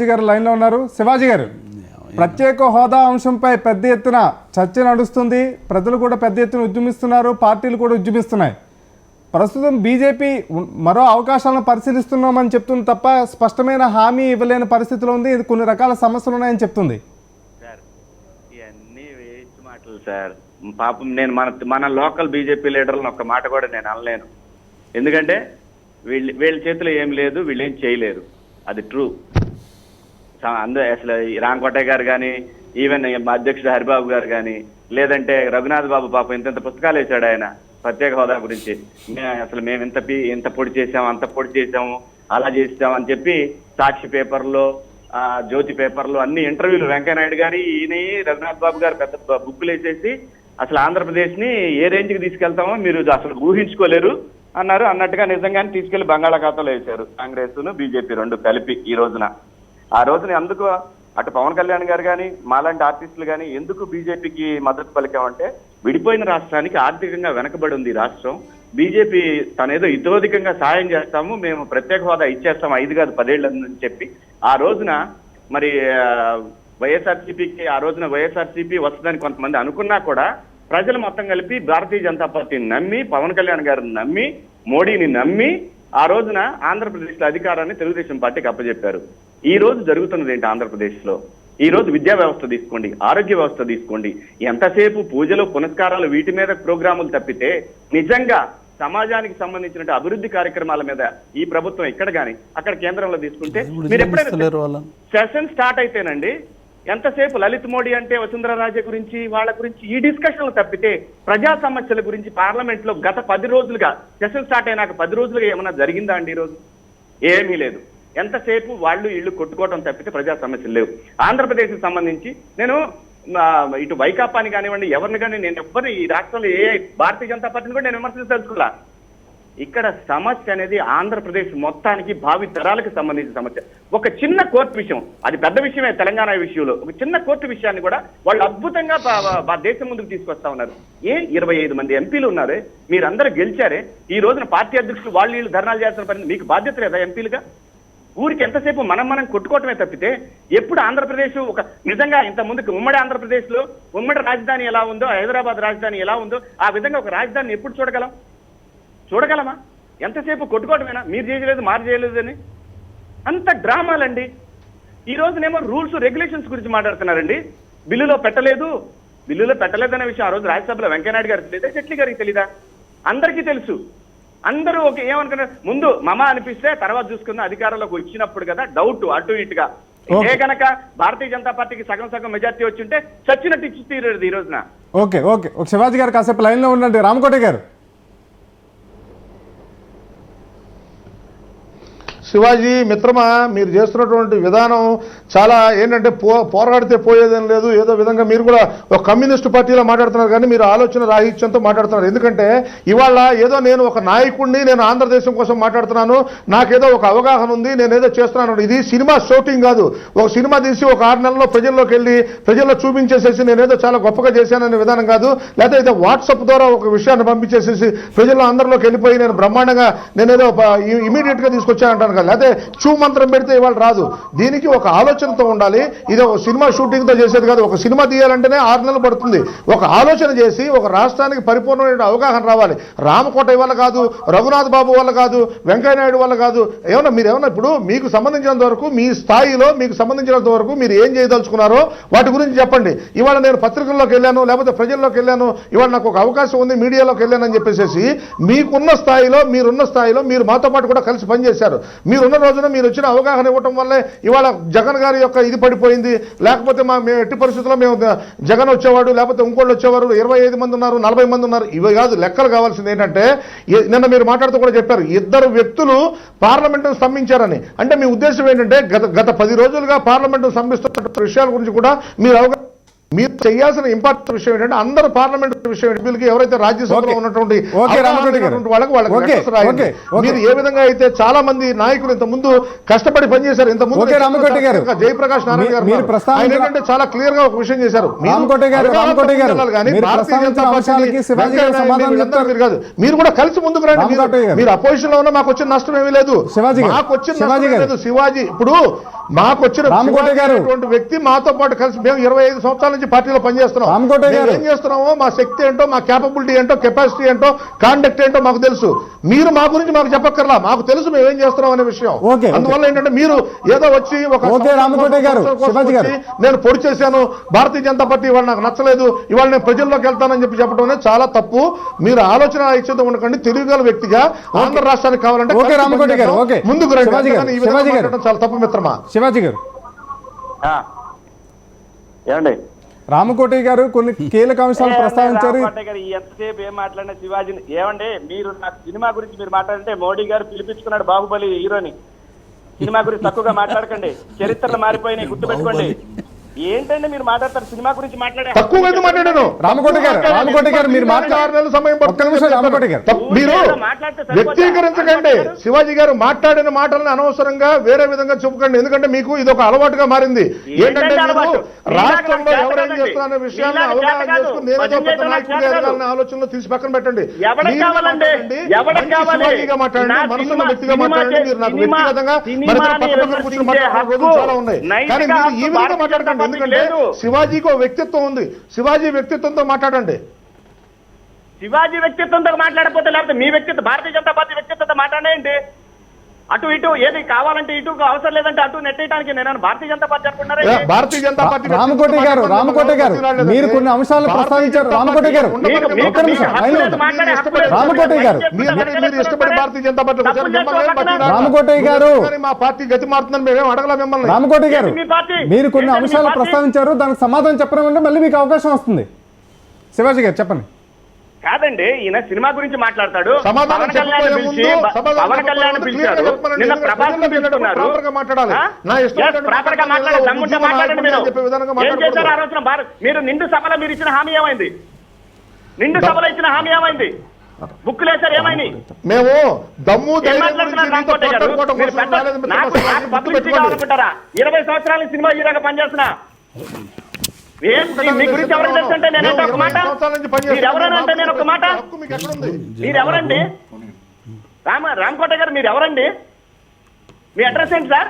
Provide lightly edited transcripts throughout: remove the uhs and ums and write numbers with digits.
గారు లైన్లో ఉన్నారు. శివాజీ గారు, ప్రత్యేక హోదా అంశంపై పెద్ద ఎత్తున చర్చ నడుస్తుంది. ప్రజలు కూడా పెద్ద ఎత్తున ఉద్యమిస్తున్నారు, పార్టీలు కూడా ఉద్యమిస్తున్నాయి. ప్రస్తుతం బీజేపీ మరో అవకాశాలను పరిశీలిస్తున్నామని చెప్తుంది తప్ప స్పష్టమైన హామీ ఇవ్వలేని పరిస్థితిలో ఉంది. ఇది కొన్ని రకాల సమస్యలు ఉన్నాయని చెప్తుంది. సార్ ఇవన్నీ వేస్ట్ మాటలు సార్. పాపం నేను మన లోకల్ బీజేపీ లీడర్లను ఒక్క మాట కూడా నేను అనలేను. ఎందుకంటే వీళ్ళ చేతిలో ఏం లేదు, వీళ్ళు ఏం చేయలేరు. అది ట్రూ. అసలు రాంకోటయ్య గారు కానీ, ఈవెన్ మా అధ్యక్షుడు హరిబాబు గారు కానీ, లేదంటే రఘునాథ్ బాబు పాపం ఇంత పుస్తకాలు వేశాడు ఆయన ప్రత్యేక హోదా గురించి. అసలు మేము ఇంత పొడి చేసాము, అంత పొడి చేసాము, అలా చేసాము అని చెప్పి సాక్షి పేపర్లో, జ్యోతి పేపర్లో అన్ని ఇంటర్వ్యూలు వెంకయ్యనాయుడు గారి ఈయన రఘునాథ్ బాబు గారు పెద్ద బుక్కులు వేసేసి అసలు ఆంధ్రప్రదేశ్ని ఏ రేంజ్కి తీసుకెళ్తామో మీరు అసలు ఊహించుకోలేరు అన్నారు. అన్నట్టుగా నిజంగానే తీసుకెళ్లి బంగాళాఖాతంలో వేశారు కాంగ్రెస్ బీజేపీ రెండు కలిపి. ఆ రోజున అందుకు అటు పవన్ కళ్యాణ్ గారు కానీ, మాలాంటి ఆర్టిస్టులు కానీ ఎందుకు బీజేపీకి మద్దతు పలికామంటే, విడిపోయిన రాష్ట్రానికి ఆర్థికంగా వెనకబడి ఉంది రాష్ట్రం. బీజేపీ తనేదో ఇతోధికంగా సాయం చేస్తాము, మేము ప్రత్యేక హోదా ఇచ్చేస్తాము 5 కాదు 10 ఏళ్ళు అని చెప్పి ఆ రోజున మరి వైఎస్ఆర్సీపీకి ఆ రోజున వైఎస్ఆర్సీపీ వస్తుందని కొంతమంది అనుకున్నా కూడా ప్రజలు మొత్తం కలిపి భారతీయ జనతా పార్టీని నమ్మి, పవన్ కళ్యాణ్ గారిని నమ్మి, మోడీని నమ్మి ఆ రోజున ఆంధ్రప్రదేశ్లో అధికారాన్ని తెలుగుదేశం పార్టీకి అప్పచెప్పారు. ఈ రోజు జరుగుతున్నది ఏంటి ఆంధ్రప్రదేశ్లో? ఈ రోజు విద్యా వ్యవస్థ తీసుకోండి, ఆరోగ్య వ్యవస్థ తీసుకోండి, ఎంతసేపు పూజలు పునస్కారాలు వీటి మీద ప్రోగ్రాములు తప్పితే నిజంగా సమాజానికి సంబంధించిన అభివృద్ధి కార్యక్రమాల మీద ఈ ప్రభుత్వం ఇక్కడ కానీ అక్కడ కేంద్రంలో తీసుకుంటే, మీరు ఎప్పుడైనా సెషన్ స్టార్ట్ అయితేనండి ఎంతసేపు లలిత్ మోడీ అంటే వసుంధర రాజే గురించి వాళ్ళ గురించి ఈ డిస్కషన్లు తప్పితే ప్రజా సమస్యల గురించి పార్లమెంట్ లో గత 10 రోజులుగా సెషన్ స్టార్ట్ అయినాక 10 రోజులుగా ఏమన్నా జరిగిందా అండి? ఈ రోజు ఏమీ లేదు. ఎంతసేపు వాళ్ళు ఇళ్ళు కొట్టుకోవడం తప్పితే ప్రజా సమస్యలు లేవు. ఆంధ్రప్రదేశ్కి సంబంధించి నేను ఇటు వైకాపాని కానివ్వండి, ఎవరిని కానీ నేను ఎవరిని ఈ రాష్ట్రంలో భారతీయ జనతా పార్టీని కూడా నేను విమర్శించదలుచుకోలే. ఇక్కడ సమస్య అనేది ఆంధ్రప్రదేశ్ మొత్తానికి భావి తరాలకు సంబంధించిన సమస్య. ఒక చిన్న కోర్టు విషయం, అది పెద్ద విషయమే తెలంగాణ విషయంలో, ఒక చిన్న కోర్టు విషయాన్ని కూడా వాళ్ళు అద్భుతంగా దేశం ముందుకు తీసుకొస్తా ఉన్నారు. 25 మంది ఎంపీలు ఉన్నారే, మీరందరూ గెలిచారే, ఈ రోజున పార్టీ అధ్యక్షులు వాళ్ళు ధర్నాలు చేస్తున్న పని మీకు బాధ్యత లేదా? ఎంపీలుగా ఊరికి ఎంతసేపు మనం కొట్టుకోవటమే తప్పితే ఎప్పుడు ఆంధ్రప్రదేశ్ ఒక నిజంగా ఇంత ముందుకు ఉమ్మడి ఆంధ్రప్రదేశ్ లో ఉమ్మడి రాజధాని ఎలా ఉందో, హైదరాబాద్ రాజధాని ఎలా ఉందో ఆ విధంగా ఒక రాజధానిని ఎప్పుడు చూడగలమా? ఎంతసేపు కొట్టుకోవటమేనా? మీరు చేయలేదు, మారు చేయలేదని అంత డ్రామాలండి. ఈ రోజునేమో రూల్స్ రెగ్యులేషన్స్ గురించి మాట్లాడుతున్నారండి. బిల్లులో పెట్టలేదనే విషయం ఆ రోజు రాజ్యసభలో వెంకయ్యనాయుడు గారికి తెలియదా, జైట్లీ గారికి తెలీదా? అందరికీ తెలుసు. అందరూ ఒక ఏమనుకున్నారు, ముందు మమ అనిపిస్తే తర్వాత చూసుకున్న అధికారంలోకి వచ్చినప్పుడు కదా డౌట్ అటు ఇటుగా. ఏ కనుక భారతీయ జనతా పార్టీకి సగం మెజార్టీ వచ్చి ఉంటే చచ్చినట్టు ఇచ్చి తీరేది ఈ రోజున. ఓకే శివాజీ గారు కాసేపు లైన్లో ఉండండి. రామకోటి గారు, శివాజీ మిత్రమా, మీరు చేస్తున్నటువంటి విధానం చాలా ఏంటంటే పోరాడితే పోయేదేం లేదు, ఏదో విధంగా మీరు కూడా ఒక కమ్యూనిస్టు పార్టీలో మాట్లాడుతున్నారు, కానీ మీరు ఆలోచన రాహిత్యంతో మాట్లాడుతున్నారు. ఎందుకంటే ఇవాళ ఏదో నేను ఒక నాయకుడిని, నేను ఆంధ్రదేశం కోసం మాట్లాడుతున్నాను, నాకేదో ఒక అవగాహన ఉంది, నేనేదో చేస్తున్నాను. ఇది సినిమా షూటింగ్ కాదు. ఒక సినిమా తీసి ఒక 6 నెలల్లో ప్రజల్లోకి వెళ్ళి ప్రజల్లో చూపించేసేసి నేనేదో చాలా గొప్పగా చేశాననే విధానం కాదు. లేకపోతే అయితే వాట్సాప్ ద్వారా ఒక విషయాన్ని పంపించేసేసి ప్రజల్లో అందరిలోకి వెళ్ళిపోయి నేను బ్రహ్మాండంగా నేనేదో ఇమీడియట్ గా తీసుకొచ్చానంటాను. లేకపోతే చూ మంత్రం పెడితే ఇవాళ రాదు. దీనికి ఒక ఆలోచనతో ఉండాలి. ఇది ఒక సినిమా షూటింగ్ తో చేసేది కాదు. ఒక సినిమా తీయాలంటేనే 6 నెలలు పడుతుంది. ఒక ఆలోచన చేసి ఒక రాష్ట్రానికి పరిపూర్ణమైన అవగాహన రావాలి. రామకోటయ్య వల్ల కాదు, రఘునాథ్ బాబు వల్ల కాదు, వెంకయ్యనాయుడు వల్ల కాదు. మీరేమన్నా ఇప్పుడు మీకు సంబంధించినంత వరకు, మీ స్థాయిలో మీకు సంబంధించినంత వరకు మీరు ఏం చేయదలుచుకున్నారో వాటి గురించి చెప్పండి. ఇవాళ నేను పత్రికల్లోకి వెళ్ళాను, లేకపోతే ప్రజల్లోకి వెళ్ళాను, ఇవాళ నాకు ఒక అవకాశం ఉంది, మీడియాలోకి వెళ్ళానని చెప్పేసి మీకున్న స్థాయిలో మీరు మాతో పాటు కూడా కలిసి పనిచేశారు. మీరున్న రోజున మీరు వచ్చిన అవగాహన ఇవ్వటం వల్లే ఇవాళ జగన్ గారి యొక్క ఇది పడిపోయింది. లేకపోతే మేము ఎట్టి పరిస్థితుల్లో మేము జగన్ వచ్చేవాడు, లేకపోతే ఇంకోళ్ళు వచ్చేవారు, 25 మంది ఉన్నారు, 40 మంది ఉన్నారు. ఇవి కాదు లెక్కలు. కావాల్సింది ఏంటంటే నిన్న మీరు మాట్లాడుతూ కూడా చెప్పారు, 2 వ్యక్తులు పార్లమెంటును స్తంభించారని. అంటే మీ ఉద్దేశం ఏంటంటే గత 10 రోజులుగా పార్లమెంటును స్తంభిస్తున్న విషయాల గురించి కూడా మీరు అవగాహన మీరు చేయాల్సిన ఇంపార్టెంట్ విషయం ఏంటంటే అందరూ పార్లమెంట్ విషయం వీళ్ళకి ఎవరైతే రాజ్యసభలో ఉన్నటువంటి వాళ్ళకి letters రాయండి. మీరు ఏ విధంగా అయితే చాలా మంది నాయకులు ఇంత ముందు కష్టపడి పనిచేశారు. ఇంత ముందు జయప్రకాష్ నారాయణ గారు ఆయన ఏంటంటే చాలా క్లియర్ గా ఒక విషయం చేశారు. మీరు కూడా కలిసి ముందుకు రండి. మీరు అపోజిషన్ లో ఉన్నా మాకు వచ్చిన నష్టం ఏమీ లేదు. మాకు వచ్చిన శివాజీ ఇప్పుడు మాకు వచ్చిన వ్యక్తి మాతో పాటు కలిసి మేము 25 సంవత్సరాల నుంచి పార్టీలో పనిచేస్తున్నాం. ఏం చేస్తున్నామో మా శక్తి ఏంటో, మా క్యాపబిలిటీ ఏంటో, కెపాసిటీ ఏంటో, కాండక్ట్ ఏంటో మాకు తెలుసు. మీరు మా గురించి మాకు చెప్పక్కర్లా, మాకు తెలుసు మేము ఏం చేస్తున్నాం అనే విషయం. అందువల్ల ఏంటంటే మీరు ఏదో వచ్చి ఒక నేను పొడి చేశాను, భారతీయ జనతా పార్టీ ఇవాళ నాకు నచ్చలేదు, ఇవాళ నేను ప్రజల్లోకి వెళ్తానని చెప్పడం అనేది చాలా తప్పు. మీరు ఆలోచన ఇచ్చేది ఉండకండి. తెలుగుగల వ్యక్తిగా ఆంధ్ర రాష్ట్రానికి కావాలంటే ముందుకు రండి. చాలా తప్పు మిత్రమా. శివాజీ గారు, ఏమండి రామకోటి గారు కొన్ని కీలక అంశాలు ప్రస్తావించారు. ఎంతసేపు ఏం మాట్లాడిన శివాజీని ఏమండి, మీరు నాకు సినిమా గురించి మీరు మాట్లాడంటే మోడీ గారు పిలిపించుకున్నాడు బాహుబలి హీరోని. సినిమా గురించి తక్కువగా మాట్లాడకండి, చరిత్రలు మారిపోయినాయి గుర్తుపెట్టుకోండి. ఏంటంటే మీరు మాట్లాడతారు సినిమా గురించి మాట్లాడారు. రామకోటి గారు మీరు వ్యక్తీకరించకండి. శివాజీ గారు మాట్లాడిన మాటలను అనవసరంగా వేరే విధంగా చెప్పుకోండి. ఎందుకంటే మీకు ఇది ఒక అలవాటుగా మారింది. ఏంటంటే రాష్ట్రంలో ఎవరేం చేస్తున్నారనే విషయాన్ని అవగాహన చేసుకుని నేనేదో పెద్ద నాయకుడిగా ఎదగాలనే ఆలోచనలో తీసి పక్కన పెట్టండి. శివాజీగా మాట్లాడండి, మనసున్న వ్యక్తిగా మాట్లాడండి. మీరు నాకు వ్యక్తిగతంగా పక్కన కూర్చొని మాట్లాడే రోజులు చాలా ఉన్నాయి. కానీ మీరు ఈ విధంగా మాట్లాడకండి. ఎందుకంటే శివాజీకి వ్యక్తిత్వం ఉంది. శివాజీ వ్యక్తిత్వంతో మాట్లాడండి. శివాజీ వ్యక్తిత్వంతో మాట్లాడకపోతే లేకపోతే మీ వ్యక్తిత్వం భారతీయ జనతా పార్టీ వ్యక్తిత్వంతో మాట్లాడేయండి. అటు ఇటు ఏది కావాలంటే ఇటు అవసరం లేదంటే అటు నెట్టేయడానికి నేను భారతీయ జనతా పార్టీ అనుకున్నారా? భారతీయ జనతా పార్టీ రామకోటి గారు మీరు కొన్ని అంశాలను ప్రస్తావించారు. రామకోటి గారు ఇష్టపడి భారతీయ జనతా పార్టీ రామకోటి గారు మా పార్టీ గతి మారుతుందని మేమేం అడగల మిమ్మల్ని. రామకోటి గారు మీరు కొన్ని అంశాలు ప్రస్తావించారు, దానికి సమాధానం చెప్పడం అంటే మళ్ళీ మీకు అవకాశం వస్తుంది. శివాజీ గారు చెప్పండి. కాదండి, ఈయన సినిమా గురించి మాట్లాడతాడు. పవన్ కళ్యాణ్ పిలిచారు. నిన్న ప్రభాస్ మీరు నిండు సభలో మీరు ఇచ్చిన హామీ ఏమైంది? నిండు సభలో ఇచ్చిన హామీ ఏమైంది? బుక్కులు వేశారు ఏమైంది? మేము దమ్ము అనుకుంటారా? 20 సంవత్సరాల సినిమా హీరోగా పనిచేస్తున్నా మీ గురించి ఎవరైనా తెలుసంటే నేనంటే ఒక మాట, మీరెవరైనా అంటే నేను ఒక మాట. మీరెవరండి? రామకోట గారు మీరు ఎవరండి? మీ అడ్రస్ ఏంటి సార్?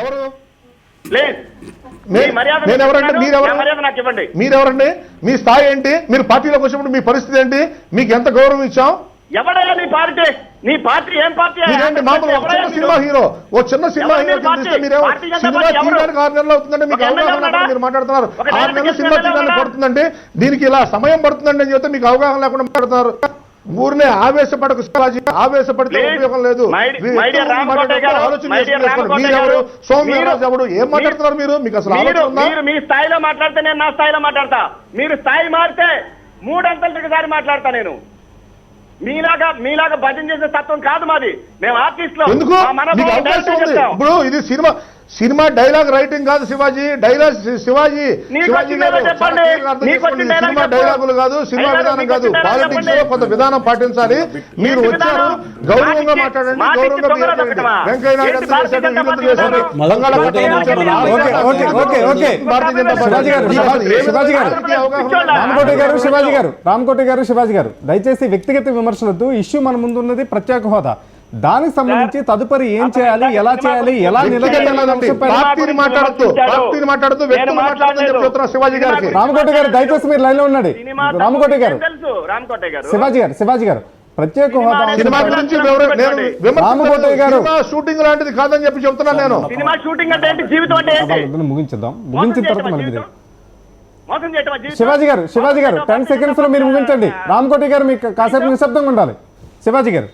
ఎవరు? మర్యాద నాకు ఇవ్వండి. మీరెవరండి? మీ స్థాయి ఏంటి? మీరు పార్టీలోకి వచ్చినప్పుడు మీ పరిస్థితి ఏంటి? మీకు ఎంత గౌరవం ఇచ్చాం? ఎవడయ్యా నీ పార్టీ? నీ పార్టీ ఏం పార్టీ? సినిమా హీరో, ఓ చిన్న సినిమా హీరో మీరేమో సినిమా తీయడానికి 6 నెలలు అవుతుందంటే మీకు అవగాహన మీరు మాట్లాడుతున్నారు. 6 నెలలు సినిమా తీయడానికి పడుతుందండి, దీనికి ఇలా సమయం పడుతుందండి అని చెప్తే మీకు అవగాహన లేకుండా మాట్లాడుతున్నారు. ఊరినే ఆవేశపడకు శివాజీ, ఆవేశపడితే ఉపయోగం లేదు. మీరెవరు? సోమవీర్రాజు ఎవడు? ఏం మాట్లాడుతున్నారు మీరు? మీకు అసలు మీ స్థాయిలో మాట్లాడితే నేను నా స్థాయిలో మాట్లాడతా. మీరు స్థాయి మారితే 3 అంతలకి సారి మాట్లాడతా. నేను మీలాగా భజన చేసే తత్వం కాదు మాది. మేము ఆర్టిస్ట్ లో ఇప్పుడు ఇది సినిమా డైలాగ్ రైటింగ్ కాదు శివాజీ. డైలాగ్ శివాజీ సినిమా డైలాగులు కాదు, సినిమా విధానం కాదు. పాలిటిక్స్ లో కొంత విధానం పాటించాలి. మీరు వచ్చారు, గౌరవంగా మాట్లాడండి, గౌరవంగా వెంకయ్య నాయుడు చేశారు. శివాజీ గారు దయచేసి వ్యక్తిగత విమర్శలతో ఇష్యూ మన ముందు ఉన్నది ప్రత్యేక హోదా. దానికి సంబంధించి తదుపరి ఏం చేయాలి, ఎలా చేయాలి, ఎలా నిలబెట్టాలి శివాజీ గారికి. రామకోటి గారు దయచేసి మీరు లైన్ లో ఉన్నాడు. రామకోటి గారు, శివాజీ గారు ప్రత్యేక హోదా రామకోటి గారు షూటింగ్ లాంటిది కాదని చెప్పి చెప్తున్నాను నేను. ముగించేద్దాం, ముగించిన తర్వాత మళ్ళీ శివాజీ గారు 10 seconds లో మీరు ముగించండి. రామకోటి గారు మీకు కాసేపు నిశ్శబ్దంగా ఉండాలి. శివాజీ గారు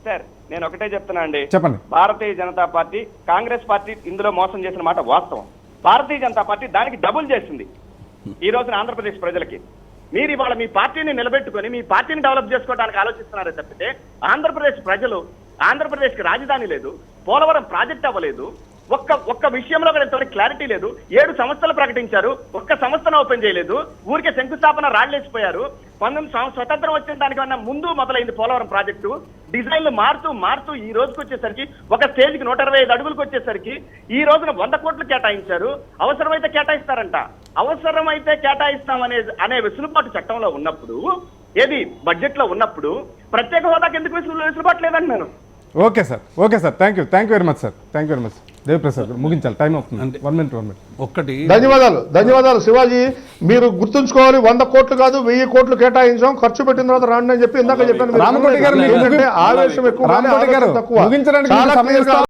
సార్, నేను ఒకటే చెప్తున్నా అండి, చెప్పండి. భారతీయ జనతా పార్టీ కాంగ్రెస్ పార్టీ ఇందులో మోసం చేసిన మాట వాస్తవం. భారతీయ జనతా పార్టీ దానికి డబుల్ చేసింది ఈ రోజున ఆంధ్రప్రదేశ్ ప్రజలకి. మీరు ఇవాళ మీ పార్టీని నిలబెట్టుకొని మీ పార్టీని డెవలప్ చేసుకోవడానికి ఆలోచిస్తున్నారే తప్పితే ఆంధ్రప్రదేశ్ ప్రజలు, ఆంధ్రప్రదేశ్కి రాజధాని లేదు, పోలవరం ప్రాజెక్ట్ అవ్వలేదు, ఒక్క విషయంలో కూడా క్లారిటీ లేదు. 7 సంస్థలు ప్రకటించారు, ఒక్క సంస్థ శంకుస్థాపన ఓపెన్ చేయలేదు, ఊరికే శంకుస్థాపన రాళ్లేసిపోయారు. స్వతంత్రం వచ్చిన దానికన్నా ముందు మొదలైంది పోలవరం ప్రాజెక్టు. డిజైన్లు మారుతూ ఈ రోజుకి వచ్చేసరికి ఒక స్టేజ్కి 125 అడుగులకు వచ్చేసరికి ఈ రోజున 100 కోట్లు కేటాయించారు. అవసరమైతే కేటాయిస్తారంట. అవసరమైతే కేటాయిస్తాం అనే వెసులుబాటు చట్టంలో ఉన్నప్పుడు, ఏది బడ్జెట్ లో ఉన్నప్పుడు ప్రత్యేక హోదాకి ఎందుకు వెసులుబాటు లేదంటున్నాను. Okay sir thank you very much sir. Thank you very much. Deviprasad గారు ముగించాలి, టైం అవుతుంది. 1 minute. ఒక్కటి ధన్యవాదాలు శివాజీ. మీరు గుర్తుంచుకోవాలి, 100 కోట్లు కాదు 1000 కోట్లు కేటాయించాం, ఖర్చు పెట్టిన తర్వాత రాండి అని చెప్పి ఇందాక చెప్పాను. రామకోటి గారు ఏంటంటే ఆవేశం ఎక్కువ, ముగించడానికి తక్కువ. సమయం ఇస్తాం.